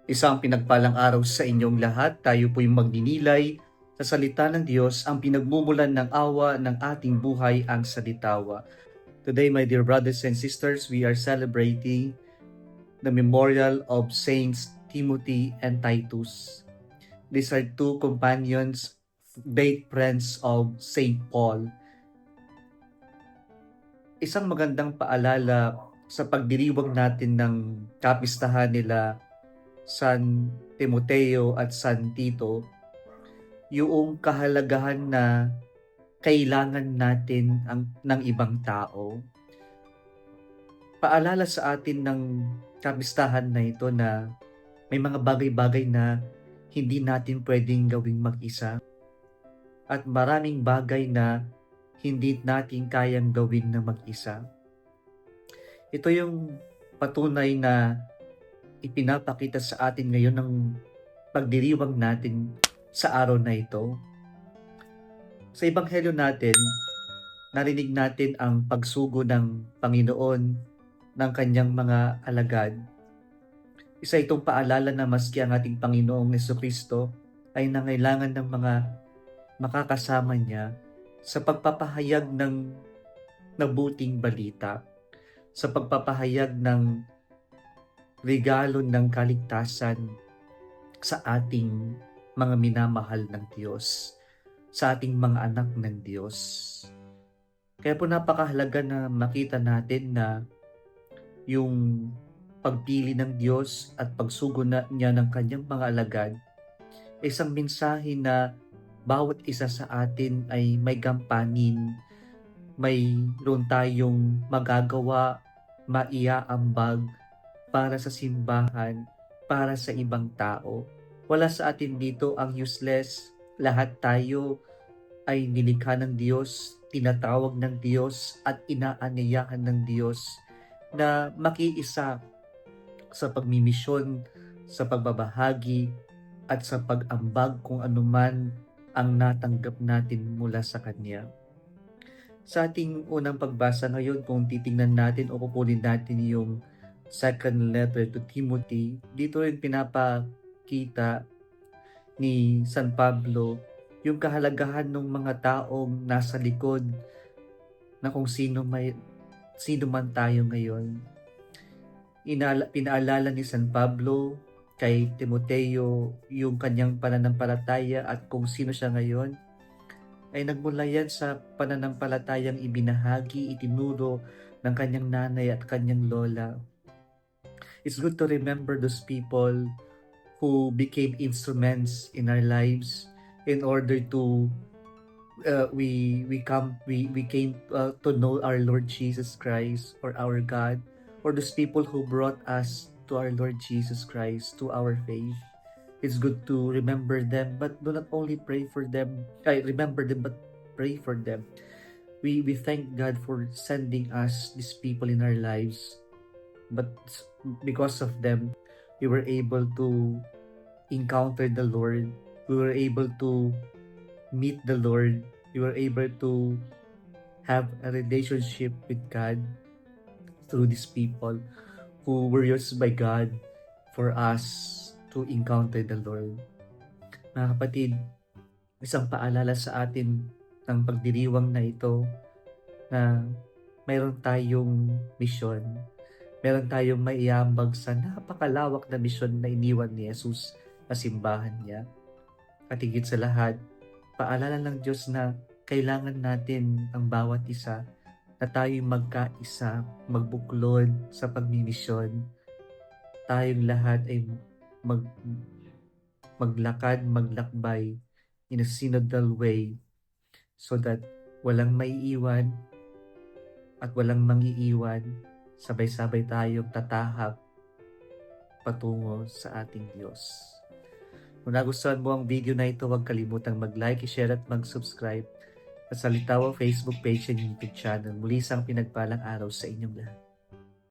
Isang pinagpalang araw sa inyong lahat. Tayo po'y magninilay sa salita ng Diyos, ang pinagmumulan ng awa ng ating buhay ang salitawa. Today, my dear brothers and sisters, we are celebrating the memorial of Saints Timothy and Titus. These are two companions, great friends of Saint Paul. Isang magandang paalala sa pagdiriwang natin ng kapistahan nila San Timoteo at San Tito, yung kahalagahan na kailangan natin ng ibang tao. Paalala sa atin ng kapistahan na ito na may mga bagay-bagay na hindi natin pwedeng gawing mag-isa at maraming bagay na hindi natin kayang gawin na mag-isa. Ito yung patunay na ipinapakita sa atin ngayon ng pagdiriwang natin sa araw na ito. Sa Ebanghelyo natin, narinig natin ang pagsugo ng Panginoon ng kanyang mga alagad. Isa itong paalala na maski ang ating Panginoong Jesucristo ay nangailangan ng mga makakasama niya sa pagpapahayag ng mabuting balita, sa pagpapahayag ng regalo ng kaligtasan sa ating mga minamahal ng Diyos, sa ating mga anak ng Diyos. Kaya po napakahalaga na makita natin na yung pagpili ng Diyos at pagsugo niya ng kanyang mga alagad, isang mensahe na bawat isa sa atin ay may gampanin, mayroon tayong magagawa, maiaambag para sa simbahan, para sa ibang tao. Wala sa atin dito ang useless. Lahat tayo ay nilikha ng Diyos, tinatawag ng Diyos at inaanyayahan ng Diyos na makiisa sa pagmimisyon, sa pagbabahagi at sa pag-ambag kung anuman ang natanggap natin mula sa Kanya. Sa ating unang pagbasa ngayon, kung titingnan natin o kukunin natin yung second letter to Timothy, dito rin pinapakita ni San Pablo yung kahalagahan ng mga taong nasa likod na kung sino man tayo ngayon. Pinaalala ni San Pablo kay Timoteo yung kanyang pananampalataya at kung sino siya ngayon, ay nagmula yan sa pananampalatayang ibinahagi, itinuro ng kanyang nanay at kanyang lola. It's good to remember those people who became instruments in our lives in order to we came to know our Lord Jesus Christ or our God, or those people who brought us to our Lord Jesus Christ, to our faith. It's good to remember them, but do not only pray for them. Remember them, but pray for them. We thank God for sending us these people in our lives, but because of them, we were able to encounter the Lord. We were able to meet the Lord. We were able to have a relationship with God through these people who were used by God for us to encounter the Lord. Mga kapatid, isang paalala sa atin ng pagdiriwang na ito na mayroon tayong misyon. Meron tayong maiambag sa napakalawak na misyon na iniwan ni Jesus sa simbahan niya. At higit sa lahat, paalala ng Diyos na kailangan natin ang bawat isa na tayo'y magkaisa, magbuklod sa pagmimisyon. Tayong lahat ay maglakad, maglakbay in a synodal way so that walang maiiwan at walang mangiiwan. Sabay-sabay tayong tatahak patungo sa ating Diyos. Kung nagustuhan mo ang video na ito, huwag kalimutang mag-like, i-share at mag-subscribe sa Salitawa Facebook page and YouTube channel. Muli isang pinagpalang araw sa inyong lahat.